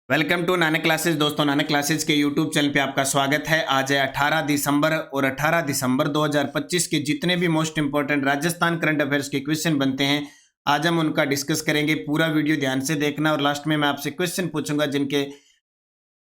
Welcome to Nanak classes. दोस्तों, Nanak classes के YouTube channel पे आपका स्वागत है। आज है 18 दिसंबर और 18 दिसंबर 2025 के जितने भी most important Rajasthan current affairs के क्वेश्चन बनते हैं, आज हम उनका डिस्कस करेंगे। पूरा वीडियो ध्यान से देखना और लास्ट में मैं आपसे क्वेश्चन पूछूंगा जिनके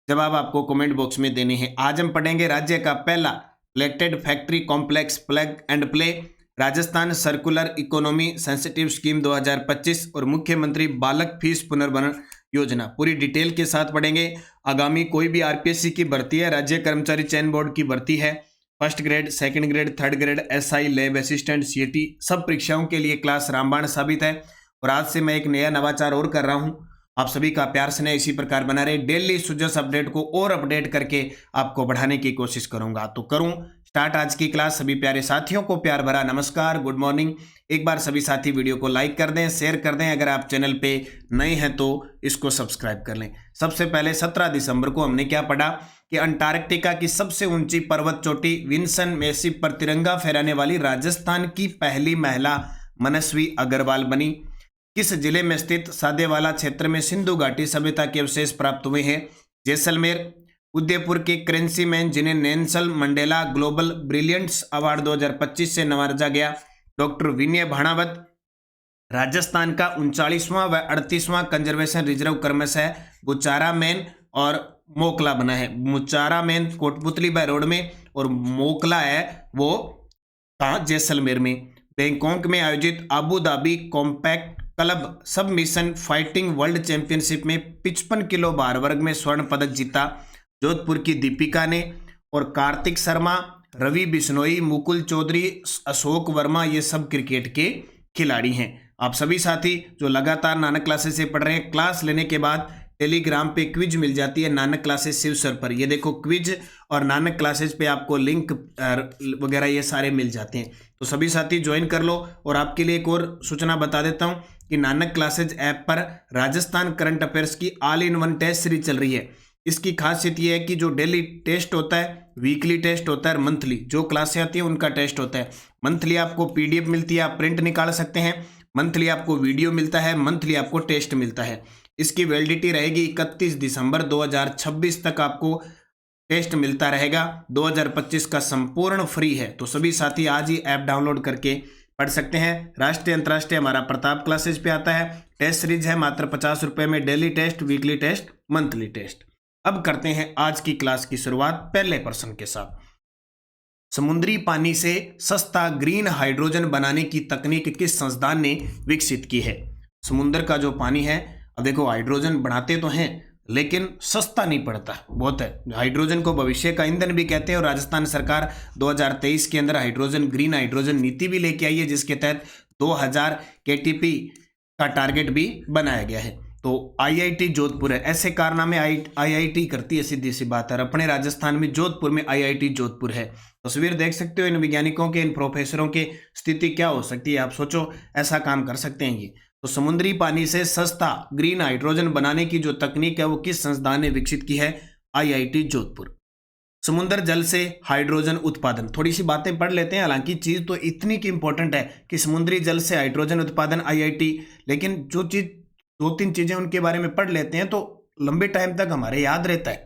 जवाब आपको कमेंट बॉक्स में देने हैं। आज हम पढ़ेंगे राज्य का पहला elected factory complex plug and play, Rajasthan circular economy sensitive scheme 2025 और मुख्यमंत्री बालक फीस पुनर्भरण योजना। पूरी डिटेल के साथ पढ़ेंगे। आगामी कोई भी आरपीएससी की भर्ती है, राज्य कर्मचारी चयन बोर्ड की भर्ती है, first grade, second grade, third grade, SI, lab assistant, CAT, सब परीक्षाओं के लिए क्लास रामबाण साबित है। और आज से मैं एक नया नवाचार और कर रहा हूं। आप सभी का प्यार स्नेह इसी प्रकार बना रहे। डेली सुजस अपडेट को और अपडेट करके आपको बढ़ाने की कोशिश करूंगा। तो करूं स्टार्ट आज की क्लास। सभी प्यारे साथियों को प्यार भरा नमस्कार, गुड मॉर्निंग। एक बार सभी साथी वीडियो को लाइक कर दें, शेयर कर दें। अगर आप चैनल पे नए हैं तो इसको सब्सक्राइब कर लें। सबसे पहले 17 दिसंबर को हमने क्या पढ़ा कि अंटार्कटिका की सबसे ऊंची पर्वत चोटी विंसन मेसिव पर तिरंगा फहराने वाली राजस्थान की पहली महिला मनस्वी अग्रवाल बनी। किस जिले में स्थित सादेवाला क्षेत्र में सिंधु घाटी सभ्यता के अवशेष प्राप्त हुए हैं? जैसलमेर। उदयपुर के करेंसी मैन जिन्हें Nelson Mandela global brilliants award 2025 से नवाजा गया, डॉक्टर विनय भाणावत। राजस्थान का 39वां व 38वां कंजर्वेशन रिजर्व क्रमश है गुचारा मैन और मोकला बना है। मुचारा मैन कोटपुतली बाय रोड में और मोकला है वो जैसलमेर में। बैंकॉक में आयोजित अबू धाबी कॉम्पैक्ट क्लब सब मिशन फाइटिंग वर्ल्ड चैंपियनशिप में 55 किलो भार वर्ग में स्वर्ण पदक जीता जोधपुर की दीपिका ने। और कार्तिक शर्मा, रवि बिश्नोई, मुकुल चौधरी, अशोक वर्मा, ये सब क्रिकेट के खिलाड़ी हैं। आप सभी साथी जो लगातार नानक क्लासेस से पढ़ रहे हैं, क्लास लेने के बाद टेलीग्राम पे क्विज मिल जाती है नानक क्लासेस शिव सर पर। ये देखो क्विज और नानक क्लासेस पे आपको लिंक वगैरह ये सारे मिल जाते हैं। तो सभी साथी ज्वाइन कर लो। और आपके लिए एक और सूचना बता देता हूँ कि नानक क्लासेज ऐप पर राजस्थान करंट अफेयर्स की all in one test series चल रही है। इसकी खासियत यह है कि जो डेली टेस्ट होता है, वीकली टेस्ट होता है, मंथली जो क्लासें आती हैं उनका टेस्ट होता है। मंथली आपको पीडीएफ मिलती है, आप प्रिंट निकाल सकते हैं। मंथली आपको वीडियो मिलता है, मंथली आपको टेस्ट मिलता है। इसकी वैलिडिटी रहेगी 31 दिसंबर 2026 तक आपको टेस्ट मिलता रहेगा। 2025 का संपूर्ण फ्री है। तो सभी साथी आज ही ऐप डाउनलोड करके पढ़ सकते हैं। राष्ट्रीय अंतर्राष्ट्रीय हमारा प्रताप क्लासेस पे आता है। टेस्ट सीरीज है मात्र 50 रुपए में, daily test, weekly test, monthly test. अब करते हैं आज की क्लास की शुरुआत पहले प्रश्न के साथ। समुद्री पानी से सस्ता ग्रीन हाइड्रोजन बनाने की तकनीक किस संस्थान ने विकसित की है? समुद्र का जो पानी है, अब देखो हाइड्रोजन बनाते तो हैं लेकिन सस्ता नहीं पड़ता, बहुत है। हाइड्रोजन को भविष्य का ईंधन भी कहते हैं। और राजस्थान सरकार 2023 के अंदर हाइड्रोजन ग्रीन हाइड्रोजन नीति भी लेके आई है, जिसके तहत 2000 केटीपी का टारगेट भी बनाया गया है। तो आईआईटी जोधपुर है, ऐसे कारनामे आईआईटी करती है, सीधी सी बात है। अपने राजस्थान में जोधपुर में आईआईटी जोधपुर है। तस्वीर देख सकते हो इन वैज्ञानिकों के, इन प्रोफेसरों की स्थिति क्या हो सकती है। आप सोचो ऐसा काम कर सकते हैं ये। तो समुद्री पानी से सस्ता ग्रीन हाइड्रोजन बनाने की जो तकनीक है वो किस संस्थान ने विकसित की है? आईआईटी जोधपुर। समुद्र जल से हाइड्रोजन उत्पादन, थोड़ी सी बातें पढ़ लेते हैं। हालांकि चीज तो इतनी की इंपॉर्टेंट है कि समुद्री जल से हाइड्रोजन उत्पादन आईआईटी, लेकिन जो चीज 2-3 चीजें उनके बारे में पढ़ लेते हैं तो लंबे टाइम तक हमारे याद रहता है।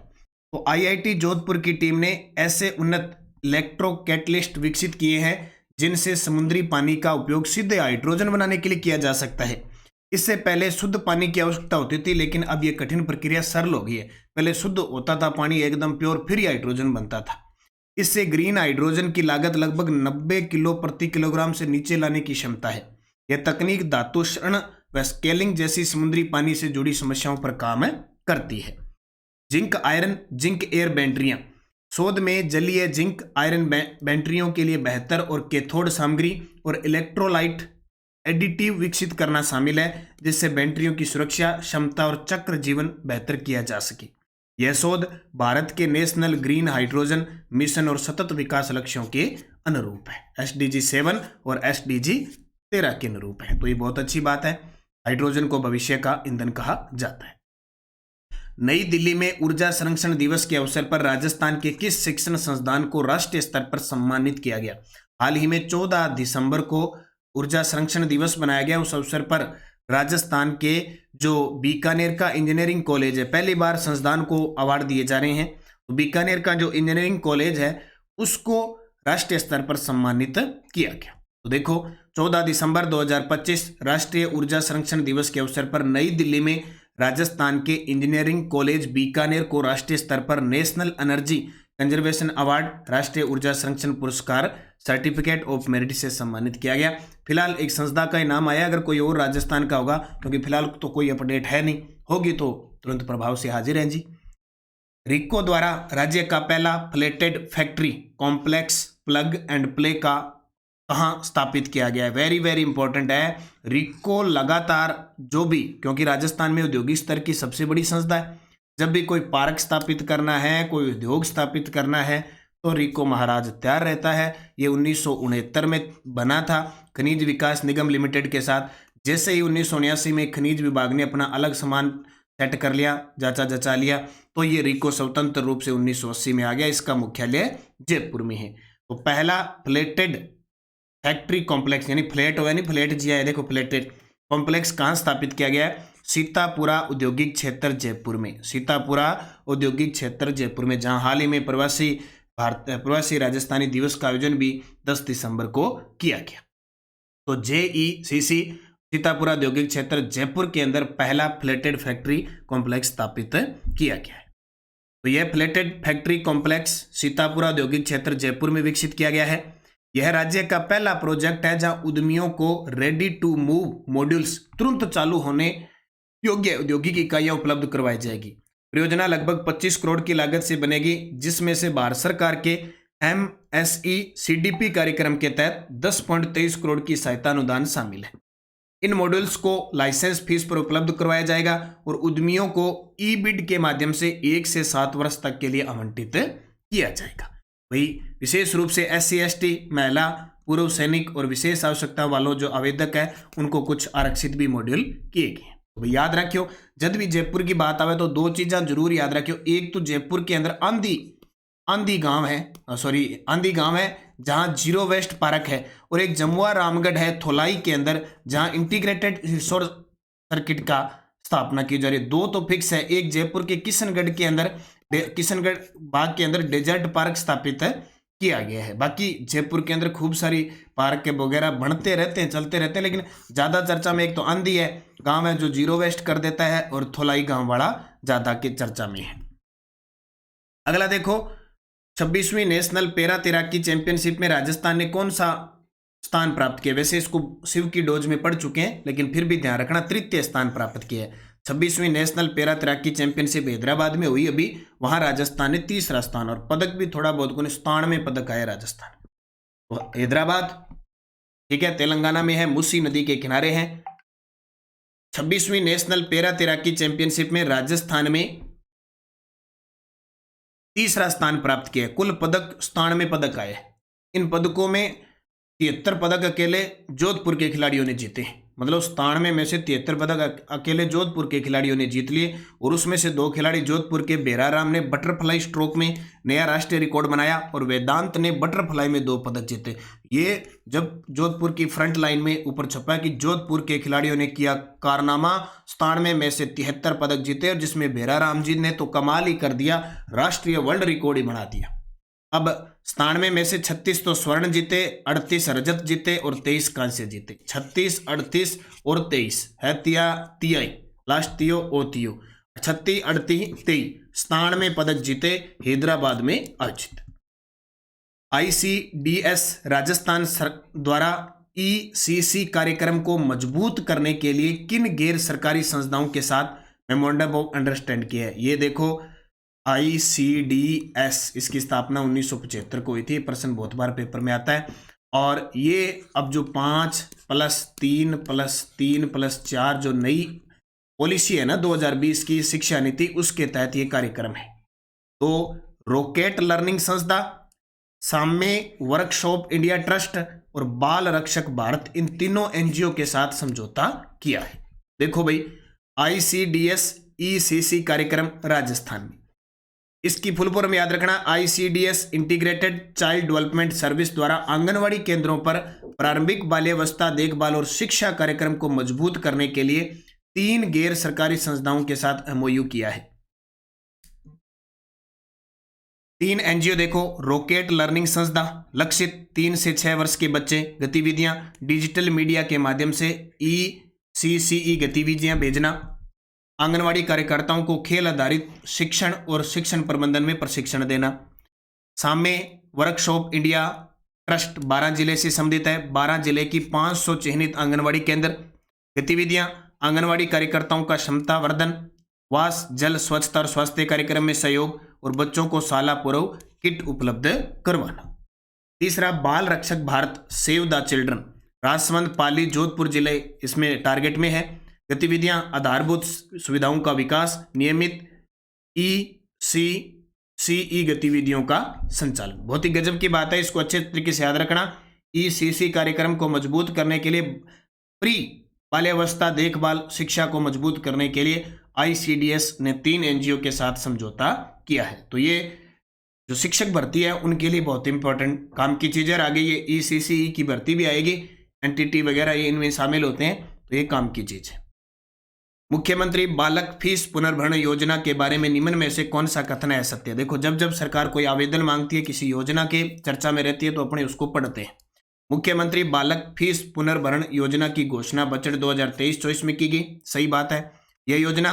तो आईआईटी जोधपुर की टीम ने ऐसे उन्नत इलेक्ट्रोकैटलिस्ट विकसित किए हैं जिनसे समुद्री पानी का उपयोग सीधे हाइड्रोजन बनाने के लिए किया जा सकता है। इससे पहले शुद्ध पानी की आवश्यकता होती थी, लेकिन अब यह कठिन प्रक्रिया सरल हो गई है। पहले शुद्ध होता था पानी एकदम प्योर, फिर ही हाइड्रोजन बनता था। इससे ग्रीन हाइड्रोजन की लागत लगभग 90 किलो प्रति किलोग्राम से नीचे लाने की क्षमता है। यह तकनीक धातु क्षरण व स्केलिंग जैसी समुद्री पानी से जुड़ी समस्याओं पर काम करती है। जिंक आयरन जिंक एयर बैटरियां, शोध में जलीय जिंक आयरन बैटरियों के लिए बेहतर और कैथोड सामग्री और इलेक्ट्रोलाइट एडिटिव विकसित करना शामिल है, जिससे बैटरियों की सुरक्षा क्षमता और चक्र जीवन बेहतर किया जा सके। यह शोध भारत के नेशनल ग्रीन हाइड्रोजन मिशन और सतत विकास लक्ष्यों के अनुरूप है। SDG 7 और SDG 13 के अनुरूप है। तो ये बहुत अच्छी बात है। हाइड्रोजन को भविष्य का ईंधन कहा जाता है। नई दिल्ली में ऊर्जा संरक्षण दिवस के अवसर पर राजस्थान के किस शिक्षण संस्थान को राष्ट्रीय स्तर पर सम्मानित किया गया? हाल ही में 14 दिसंबर को ऊर्जा संरक्षण दिवस मनाया गया। उस अवसर पर राजस्थान के जो बीकानेर का इंजीनियरिंग कॉलेज है, पहली बार संस्थान को अवार्ड दिए जा रहे हैं। तो बीकानेर का जो इंजीनियरिंग कॉलेज है उसको राष्ट्रीय स्तर पर सम्मानित किया गया। तो देखो 14 दिसंबर 2025 राष्ट्रीय ऊर्जा संरक्षण दिवस के अवसर पर नई दिल्ली में राजस्थान के इंजीनियरिंग कॉलेज बीकानेर को राष्ट्रीय स्तर पर नेशनल एनर्जी कंजर्वेशन अवार्ड, राष्ट्रीय ऊर्जा संरक्षण पुरस्कार, सर्टिफिकेट ऑफ मेरिट से सम्मानित किया गया। फिलहाल एक संस्था का ही नाम आया, अगर कोई और राजस्थान का होगा, क्योंकि फिलहाल तो कोई अपडेट है नहीं, होगी तो तुरंत प्रभाव से हाजिर हैं जी। रिको द्वारा राज्य का पहला plated factory complex plug and play का कहाँ स्थापित किया गया है? वेरी वेरी इंपॉर्टेंट है। रिको लगातार जो भी, क्योंकि राजस्थान में औद्योगिक स्तर की सबसे बड़ी संस्था है, जब भी कोई पार्क स्थापित करना है, कोई उद्योग स्थापित करना है, तो रिको महाराज तैयार रहता है। ये 1969 में बना था खनिज विकास निगम लिमिटेड के साथ। जैसे ही 1979 में खनिज विभाग ने अपना अलग सामान सेट कर लिया, जांचा जचा लिया, तो ये रिको स्वतंत्र रूप से 1980 में आ गया। इसका मुख्यालय जयपुर में है। तो पहला प्लेटेड फैक्ट्री कॉम्प्लेक्स, यानी फ्लैट हो यानी फ्लैट जी है, देखो प्लेटेड कॉम्प्लेक्स कहाँ स्थापित किया गया है? सीतापुरा औद्योगिक क्षेत्र जयपुर में। सीतापुरा औद्योगिक क्षेत्र जयपुर में, जहां हाल ही में प्रवासी राजस्थानी दिवस का आयोजन भी 10 दिसंबर को किया गया। तो JECC सीतापुरा औद्योगिक क्षेत्र जयपुर के अंदर पहला फ्लैटेड फैक्ट्री कॉम्प्लेक्स स्थापित किया गया है। तो यह फ्लैटेड फैक्ट्री कॉम्प्लेक्स सीतापुरा औद्योगिक क्षेत्र जयपुर में विकसित किया गया है। यह राज्य का पहला प्रोजेक्ट है जहां उद्यमियों को रेडी टू मूव मॉड्यूल्स, तुरंत चालू होने योग्य औद्योगिक इकाइयां उपलब्ध करवाई जाएगी। परियोजना लगभग 25 करोड़ की लागत से बनेगी, जिसमें से भारत सरकार के MSE CDP कार्यक्रम के तहत 10.23 करोड़ की सहायता अनुदान शामिल है। इन मॉड्यूल्स को लाइसेंस फीस पर उपलब्ध करवाया जाएगा और उद्यमियों को ई-बिड के माध्यम से 1 से 7 वर्ष तक के लिए आवंटित किया जाएगा। वही विशेष रूप से SC ST, महिला, पूर्व सैनिक और विशेष आवश्यकता वालों जो आवेदक है उनको कुछ आरक्षित भी मॉड्यूल किए गए। तो याद रखियो, जब भी जयपुर की बात आवे तो 2 चीज़ें जरूर याद रखियो। एक तो जयपुर के अंदर आंधी गांव है जहां जीरो वेस्ट पार्क है, और एक जमुआ रामगढ़ है थोलाई के अंदर जहां इंटीग्रेटेड रिसोर्स सर्किट का स्थापना की जा रही है। 2 तो फिक्स है। एक जयपुर के किशनगढ़ बाग के अंदर डेजर्ट पार्क स्थापित किया गया है। बाकी जयपुर के अंदर खूब सारी पार्क के वगैरह बनते रहते हैं, चलते रहते हैं, लेकिन ज़्यादा चर्चा में एक तो आंधी है गांव है जो जीरो वेस्ट कर देता है, और थोलाई गांव वाला ज़्यादा की चर्चा में है। अगला देखो, 26वीं नेशनल पैरा तैराकी चैंपियनशिप में राजस्थान ने कौन सा स्थान प्राप्त किया? वैसे इसको शिव की डोज में पढ़ चुके हैं, लेकिन फिर भी ध्यान रखना, तृतीय स्थान प्राप्त किया है। 26वीं नेशनल पैरा तैराकी चैंपियनशिप हैदराबाद में हुई अभी, वहां राजस्थान ने तीसरा स्थान, और पदक भी थोड़ा बहुत को 97 पदक आया राजस्थान। तो हैदराबाद ठीक है, तेलंगाना में है, मूसी नदी के किनारे है। 26वीं नेशनल पैरा तैराकी चैंपियनशिप में राजस्थान में तीसरा स्थान प्राप्त किया है। कुल पदक 97 पदक आए। इन पदकों में 73 पदक अकेले जोधपुर के खिलाड़ियों ने जीते, मतलब 97 में से 73 पदक अकेले जोधपुर के खिलाड़ियों ने जीत लिए, और उसमें से 2 खिलाड़ी जोधपुर के बेराराम ने बटरफ्लाई स्ट्रोक में नया राष्ट्रीय रिकॉर्ड बनाया, और वेदांत ने बटरफ्लाई में 2 पदक जीते। ये जब जोधपुर की फ्रंट लाइन में ऊपर छपा कि जोधपुर के खिलाड़ियों ने किया कारनामा, 97 में से 73 पदक जीते, और जिसमें बेराराम जी ने तो कमाल ही कर दिया, राष्ट्रीय वर्ल्ड रिकॉर्ड ही बना दिया। अब 97 में से 36 तो स्वर्ण जीते, 38 रजत जीते और 23 कांस्य जीते। 36, 38 और 23 है तियाई लास्ट तियो ओ तियो, 36, 38, 23 97 पदक जीते हैदराबाद में आयोजित। ICDS राजस्थान द्वारा ECC कार्यक्रम को मजबूत करने के लिए किन गैर सरकारी संस्थाओं के साथ मेमोरेंडम ऑफ अंडरस्टैंड किया है? ये देखो ICDS, इसकी स्थापना 1975 को हुई थी। प्रश्न बहुत बार पेपर में आता है, और ये अब जो 5+3+3+4 जो नई पॉलिसी है ना 2020 की शिक्षा नीति, उसके तहत ये कार्यक्रम है। तो रॉकेट लर्निंग संस्था, साम्य वर्कशॉप इंडिया ट्रस्ट और बाल रक्षक भारत, इन तीनों NGO के साथ समझौता किया है। देखो भाई, ICDS ECC कार्यक्रम राजस्थान में, इसकी फुल फॉर्म याद रखना, ICDS integrated child development service द्वारा आंगनवाड़ी केंद्रों पर प्रारंभिक बाल्यावस्था देखभाल और शिक्षा कार्यक्रम को मजबूत करने के लिए 3 गैर सरकारी संस्थाओं के साथ MOU किया है। 3 NGO देखो, रॉकेट लर्निंग संस्था, लक्षित 3 से 6 वर्ष के बच्चे, गतिविधियां डिजिटल मीडिया के माध्यम से ECCE गतिविधियां भेजना, आंगनवाड़ी कार्यकर्ताओं को खेल आधारित शिक्षण और शिक्षण प्रबंधन में प्रशिक्षण देना। सामने वर्कशॉप इंडिया ट्रस्ट 12 जिले से संबंधित है, 12 जिले की 500 चिन्हित आंगनवाड़ी केंद्र। गतिविधियां आंगनवाड़ी कार्यकर्ताओं का क्षमता वर्धन, वास जल स्वच्छता और स्वास्थ्य कार्यक्रम में सहयोग और बच्चों को शाला पूर्व किट उपलब्ध करवाना। तीसरा, Bal Rakshak Bharat save the children, Rajsamand, Pali, Jodhpur जिले इसमें टारगेट में है। गतिविधियां आधारभूत सुविधाओं का विकास, नियमित ECCE गतिविधियों का संचालन। बहुत ही गजब की बात है, इसको अच्छे तरीके से याद रखना। ECC कार्यक्रम को मजबूत करने के लिए, प्री बाल्यावस्था देखभाल शिक्षा को मजबूत करने के लिए ICDS ने 3 NGO के साथ समझौता किया है। तो ये जो शिक्षक भर्ती है उनके लिए बहुत इंपॉर्टेंट काम की चीज है। आगे ये ECCE की भर्ती भी आएगी, NTT वगैरह ये इनमें शामिल होते हैं, तो ये काम की चीज है। मुख्यमंत्री बालक फीस पुनर्भरण योजना के बारे में निम्न में से कौन सा कथन है सत्य? देखो, जब जब सरकार कोई आवेदन मांगती है, किसी योजना के चर्चा में रहती है, तो अपने उसको पढ़ते हैं। मुख्यमंत्री बालक फीस पुनर्भरण योजना की घोषणा बजट 2023-24 में की गई, सही बात है। यह योजना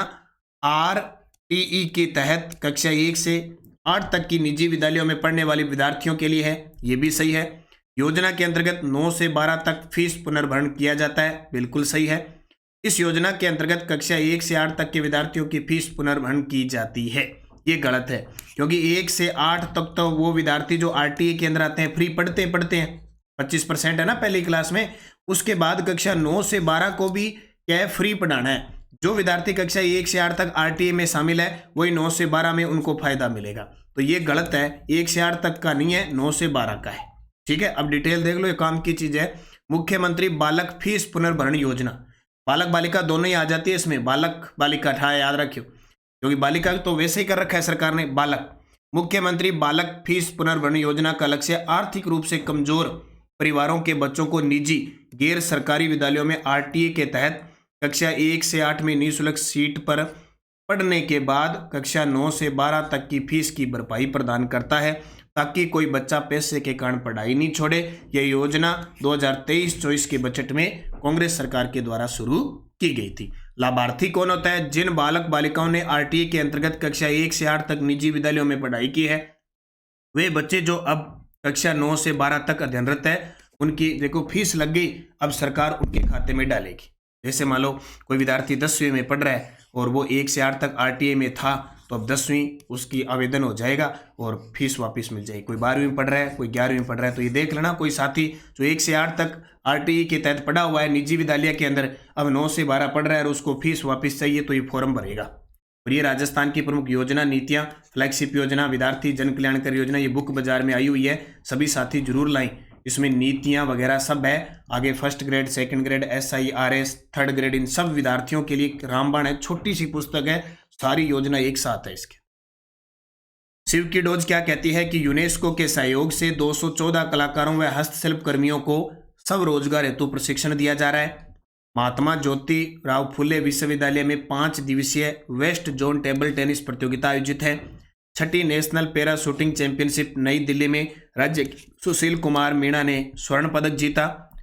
RTE के तहत कक्षा 1 से 8 तक की निजी विद्यालयों में पढ़ने वाले विद्यार्थियों के लिए है, ये भी सही है। योजना के अंतर्गत 9 से 12 तक फीस पुनर्भरण किया जाता है, बिल्कुल सही है। इस योजना के अंतर्गत कक्षा 1 से 8 तक के विद्यार्थियों की फीस पुनर्भरण की जाती है, ये गलत है, क्योंकि 1 से 8 तक तो वो विद्यार्थी जो RTE के अंदर आते हैं फ्री पढ़ते हैं, 25% है ना पहली क्लास में। उसके बाद कक्षा 9 से 12 को भी क्या है, फ्री पढ़ाना है। जो विद्यार्थी कक्षा 1 से 8 तक RTE में शामिल है, वही 9 से 12 में उनको फायदा मिलेगा। तो ये गलत है, 1 से 8 तक का नहीं है, 9 से 12 का है। ठीक है, अब डिटेल देख लो, ये काम की चीज है। मुख्यमंत्री बालक फीस पुनर्भरण योजना, बालक बालिका दोनों ही आ जाती है इसमें, बालक बालिका था, याद रखियो, क्योंकि बालिका तो वैसे ही कर रखा है सरकार ने, बालक। मुख्यमंत्री बालक फीस पुनर्भरण योजना का लक्ष्य आर्थिक रूप से कमजोर परिवारों के बच्चों को निजी गैर सरकारी विद्यालयों में RTE के तहत कक्षा 1 से 8 में निःशुल्क सीट पर पढ़ने के बाद कक्षा 9 से 12 तक की फीस की भरपाई प्रदान करता है, ताकि कोई बच्चा पैसे के कारण पढ़ाई नहीं छोड़े। यह योजना 2023-24 के बजट में कांग्रेस सरकार के द्वारा शुरू की गई थी। लाभार्थी कौन होता है? जिन बालक बालिकाओं ने RTE के अंतर्गत कक्षा 1 से 8 तक निजी विद्यालयों में पढ़ाई की है, वे बच्चे जो अब कक्षा 9 से 12 तक अध्ययनरत है, उनकी देखो फीस लग गई, अब सरकार उनके खाते में डालेगी। जैसे मान लो कोई विद्यार्थी 10वीं में पढ़ रहा है और वो 1 से 8 तक RTE में था, तो अब 10वीं उसकी आवेदन हो जाएगा और फीस वापस मिल जाएगी। कोई 12वीं में पढ़ रहा है, कोई 11वीं में पढ़ रहा है, तो ये देख लेना, कोई साथी जो 1 से 8 तक RTE के तहत पढ़ा हुआ है निजी विद्यालय के अंदर, अब 9 से 12 पढ़ रहा है और उसको फीस वापस चाहिए, तो ये फॉर्म भरेगा। और ये राजस्थान की प्रमुख योजना, नीतियां, फ्लैगशिप योजना, विद्यार्थी जन कल्याणकारी योजना, ये बुक बाजार में आई हुई है, सभी साथी जरूर लाएं। इसमें नीतियां वगैरह सब है। आगे 1st grade, 2nd grade, SIRS, 3rd grade, इन सब विद्यार्थियों के लिए रामबाण है, छोटी सी पुस्तक है, सारी योजना एक साथ है इसके। शिव की डोज क्या कहती है कि यूनेस्को के सहयोग से 214 कलाकारों व हस्तशिल्प कर्मियों को स्वरोजगार हेतु प्रशिक्षण दिया जा रहा है। महात्मा ज्योति राव फुले विश्वविद्यालय में 5 दिवसीय वेस्ट जोन टेबल टेनिस प्रतियोगिता आयोजित है। 6ठी नेशनल पैरा शूटिंग चैंपियनशिप नई दिल्ली में राज्य सुशील कुमार मीणा ने स्वर्ण पदक जीता।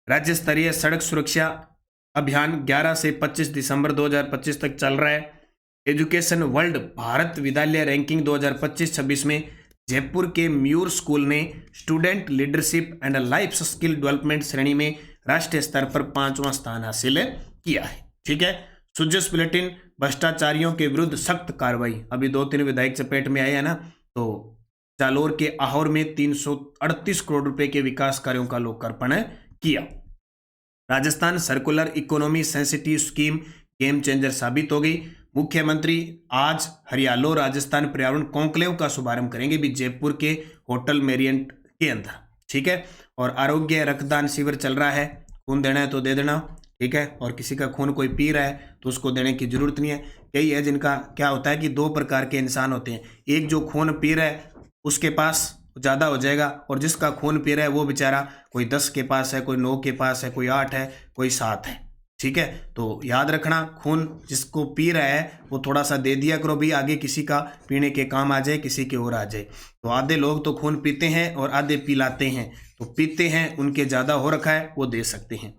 राज्य स्तरीय सड़क सुरक्षा अभियान 11 से 25 दिसंबर 2025 तक चल रहा है। एजुकेशन वर्ल्ड भारत विद्यालय रैंकिंग 2025-26 में जयपुर के म्यूर स्कूल ने student leadership and life skill development श्रेणी में राष्ट्रीय स्तर पर 5वां स्थान हासिल किया है। ठीक है, सुजस बुलेटिन, भ्रष्टाचारियों के विरुद्ध सख्त कार्रवाई। अभी 2-3 विधायक चपेट में आए हैं ना, तो जालोर के आहोर में 338 करोड़ रुपए के विकास कार्यों का लोकार्पण किया। Rajasthan circular economy sensitive scheme game changer साबित हो गई। मुख्यमंत्री आज हरियालो राजस्थान पर्यावरण कॉन्क्लेव का शुभारंभ करेंगे भी जयपुर के होटल मेरियंट के अंदर। ठीक है, और आरोग्य रक्तदान शिविर चल रहा है, खून देना है तो दे देना। ठीक है, और किसी का खून कोई पी रहा है तो उसको देने की जरूरत नहीं है, कई है जिनका क्या होता है कि दो प्रकार के इंसान होते हैं, एक जो खून पी रहा है उसके पास ज़्यादा हो जाएगा, और जिसका खून पी रहा है वो बेचारा कोई 10 के पास है, कोई 9 के पास है, कोई 8 है, कोई 7 है। ठीक है, तो याद रखना, खून जिसको पी रहा है वो थोड़ा सा दे दिया करो भी, आगे किसी का पीने के काम आ जाए, किसी के और आ जाए। तो आधे लोग तो खून पीते हैं और आधे पिलाते हैं, तो पीते हैं उनके ज़्यादा हो रखा है वो दे सकते हैं।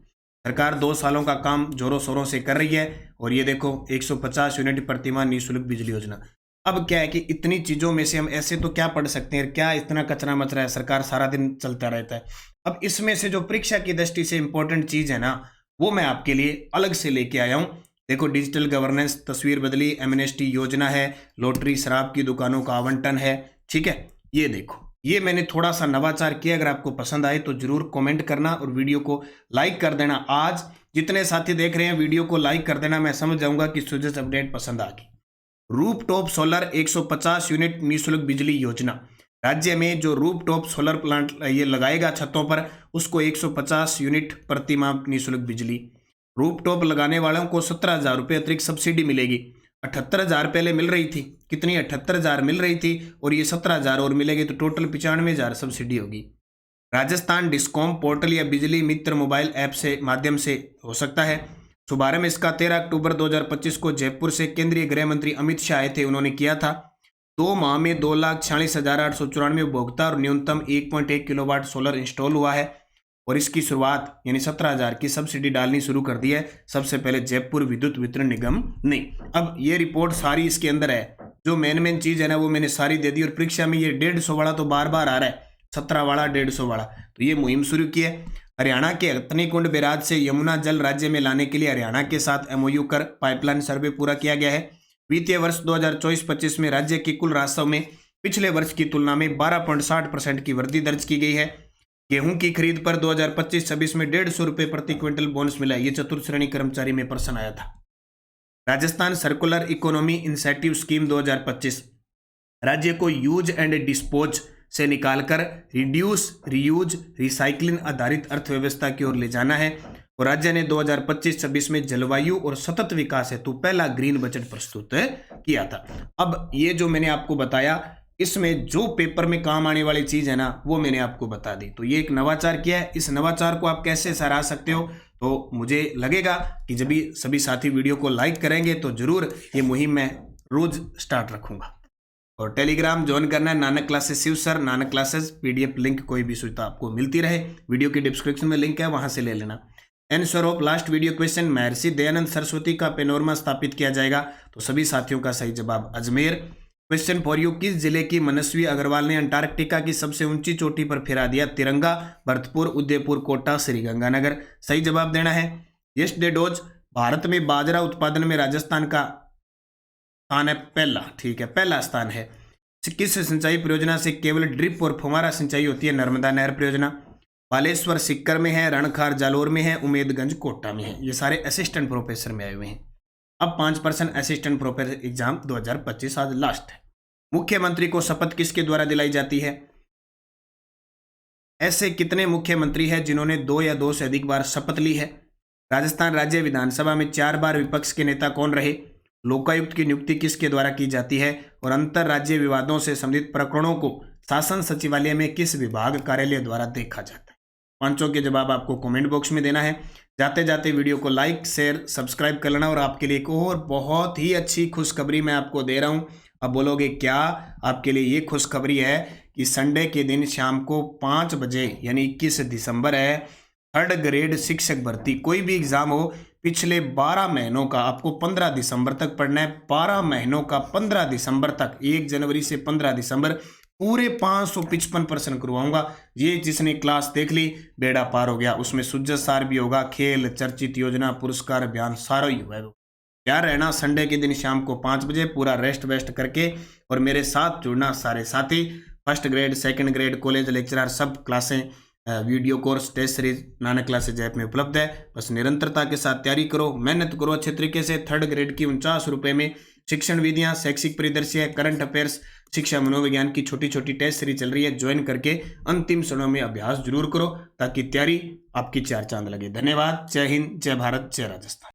सरकार 2 सालों का काम जोरों शोरों से कर रही है, और ये देखो 150 यूनिट प्रतिमाह निःशुल्क बिजली योजना। अब क्या है कि इतनी चीज़ों में से हम ऐसे तो क्या पढ़ सकते हैं, क्या इतना कचरा मच रहा है, सरकार सारा दिन चलता रहता है। अब इसमें से जो परीक्षा की दृष्टि से इंपॉर्टेंट चीज़ है ना, वो मैं आपके लिए अलग से लेके आया हूँ। देखो, डिजिटल गवर्नेंस, तस्वीर बदली, एमनेस्टी योजना है, लॉटरी शराब की दुकानों का आवंटन है। ठीक है, ये देखो, ये मैंने थोड़ा सा नवाचार किया। अगर आपको पसंद आए तो जरूर कमेंट करना और वीडियो को लाइक कर देना। आज जितने साथी देख रहे हैं वीडियो को लाइक कर देना, मैं समझ जाऊंगा कि सुजस अपडेट पसंद आ गई। रूफ टॉप सोलर 150 यूनिट निःशुल्क बिजली योजना। राज्य में जो रूफ टॉप सोलर प्लांट ये लगाएगा छतों पर, उसको 150 यूनिट प्रति माह निःशुल्क बिजली। रूफ टॉप लगाने वालों को 17,000 रुपये अतिरिक्त सब्सिडी मिलेगी। 78,000 पहले मिल रही थी, कितनी 78,000 मिल रही थी, और ये 17,000 और मिलेगी, तो टोटल 95,000 सब्सिडी होगी। राजस्थान डिस्कॉम पोर्टल या बिजली मित्र मोबाइल ऐप से माध्यम से हो सकता है। शुभारंभ इसका 13 अक्टूबर 2025 को जयपुर से केंद्रीय गृह मंत्री अमित शाह आए थे, उन्होंने किया था। 2 माह में 2,46,894 उपभोक्ता और न्यूनतम 1.1 किलोवाट सोलर इंस्टॉल हुआ है, और इसकी शुरुआत यानी 17,000 की सब्सिडी डालनी शुरू कर दी है सबसे पहले जयपुर विद्युत वितरण निगम ने। अब ये रिपोर्ट सारी इसके अंदर है, जो मेन चीज़ है ना वो मैंने सारी दे दी। और परीक्षा में ये 150 वाला तो बार बार आ रहा है, 17 वाला 150 वाला, तो ये मुहिम शुरू की है। हरियाणा के हथनीकुंड बैराज से यमुना जल राज्य में लाने के लिए हरियाणा के साथ MOU कर पाइपलाइन सर्वे पूरा किया गया है। वित्तीय वर्ष 2024-25 में राज्य की कुल राजस्व में पिछले वर्ष की तुलना में 12.60% की वृद्धि दर्ज की गई है। गेहूं की खरीद पर 2025-26 में 150 रुपये प्रति क्विंटल बोनस मिला। ये चतुर्थ श्रेणी कर्मचारी में प्रश्न आया था। Rajasthan circular economy incentive scheme 2025, राज्य को यूज एंड डिस्पोज से निकालकर रिड्यूस, रीयूज, रिसाइकलिंग आधारित अर्थव्यवस्था की ओर ले जाना है। और राज्य ने 2025-26 में जलवायु और सतत विकास हेतु पहला ग्रीन बजट प्रस्तुत किया था। अब ये जो मैंने आपको बताया, इसमें जो पेपर में काम आने वाली चीज है ना वो मैंने आपको बता दी। तो ये एक नवाचार किया है, इस नवाचार को आप कैसे सराह सकते हो, तो मुझे लगेगा कि जब भी सभी साथी वीडियो को लाइक करेंगे तो जरूर ये मुहिम मैं रोज स्टार्ट रखूंगा। और टेलीग्राम ज्वाइन करना है, Nanak classes Shiv sir, Nanak classes PDF link कोई भी सुविधा आपको मिलती रहे, वीडियो की डिस्क्रिप्शन में लिंक है, वहां से ले लेना। Answer of last video question, Maharshi Dayanand Saraswati का पेनोरमा स्थापित किया जाएगा, तो सभी साथियों का सही जवाब अजमेर। क्वेश्चन फॉर यू, किस जिले की मनस्वी अग्रवाल ने अंटार्कटिका की सबसे ऊंची चोटी पर फहरा दिया तिरंगा? भरतपुर, उदयपुर, कोटा, श्रीगंगानगर। सही जवाब देना है। यस्टरडे डोज, भारत में बाजरा उत्पादन में राजस्थान का स्थान है पहला। ठीक है, पहला स्थान है। किस सिंचाई परियोजना से केवल ड्रिप और फुहारा सिंचाई होती है? नर्मदा नहर परियोजना। बालेश्वर सिक्कर में है, रणखार जालोर में है, उमेदगंज कोटा में है। ये सारे असिस्टेंट प्रोफेसर में आए हुए हैं। अब 5% असिस्टेंट प्रोफेसर एग्जाम 2025 आज लास्ट है। मुख्यमंत्री को शपथ किसके द्वारा दिलाई जाती है? ऐसे कितने मुख्यमंत्री हैं जिन्होंने 2 या 2 से अधिक बार शपथ ली है? राजस्थान राज्य विधानसभा में 4 बार विपक्ष के नेता कौन रहे? लोकायुक्त की नियुक्ति किसके द्वारा की जाती है? और अंतर राज्य विवादों से संबंधित प्रकरणों को शासन सचिवालय में किस विभाग कार्यालय द्वारा देखा जाता है? पांचों के जवाब आपको कमेंट बॉक्स में देना है। जाते जाते वीडियो को लाइक, शेयर, सब्सक्राइब कर लेना। और आपके लिए एक और बहुत ही अच्छी खुशखबरी मैं आपको दे रहा हूं। अब बोलोगे क्या? आपके लिए ये खुशखबरी है कि संडे के दिन शाम को 5 बजे यानी 21 दिसंबर है, 3rd ग्रेड शिक्षक भर्ती कोई भी एग्जाम हो, पिछले 12 महीनों का आपको 15 दिसंबर तक पढ़ना है। 12 महीनों का 15 दिसंबर तक, 1 जनवरी से 15 दिसंबर पूरे 555 प्रश्न करवाऊंगा। ये जिसने क्लास देख ली बेड़ा पार हो गया। उसमें सुजत सार भी होगा, खेल, चर्चित योजना, पुरस्कार अभियान सारा ही होगा। क्या रहना संडे के दिन शाम को 5 बजे पूरा रेस्ट वेस्ट करके और मेरे साथ जुड़ना सारे साथी। 1st grade, 2nd grade, college lecturer सब क्लासें, video course, test series Nanak classes app में उपलब्ध है। बस निरंतरता के साथ तैयारी करो, मेहनत करो अच्छे तरीके से। 3rd ग्रेड की 49 रुपये में शिक्षण विधियां, शैक्षिक परिदृश्य, करंट अफेयर्स, शिक्षा मनोविज्ञान की छोटी छोटी टेस्ट सीरीज चल रही है। ज्वाइन करके अंतिम क्षणों में अभ्यास जरूर करो ताकि तैयारी आपकी 4 चांद लगे। धन्यवाद। जय हिंद, जय भारत, जय राजस्थान।